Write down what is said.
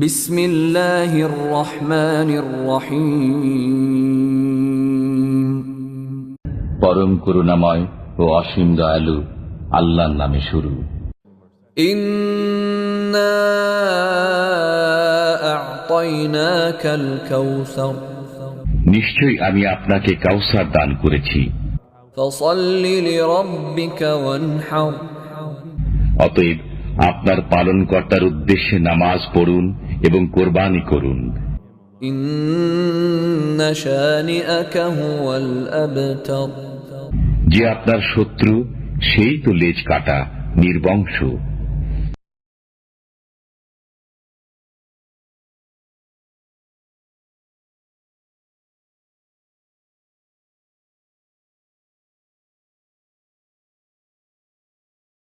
বিসমিল্লাহির রহমানির রহিম। পরম করুণাময় ও অসীম দয়ালু আল্লাহর নামে শুরু। ইন্না আ'তাইনাকাল কাউসার, নিশ্চয়ই আমি আপনাকে কাউসার দান করেছি। ফাসাল্লি লিরাব্বিকা ওয়ানহার, অতএব আপনার পালনকর্তার উদ্দেশ্যে নামাজ পড়ুন এবং কোরবানি করুন। ইন্না শানিআকা হুয়াল আবতার, যে আপনার শত্রু সেই তো লেজ কাটা নির্বংশ।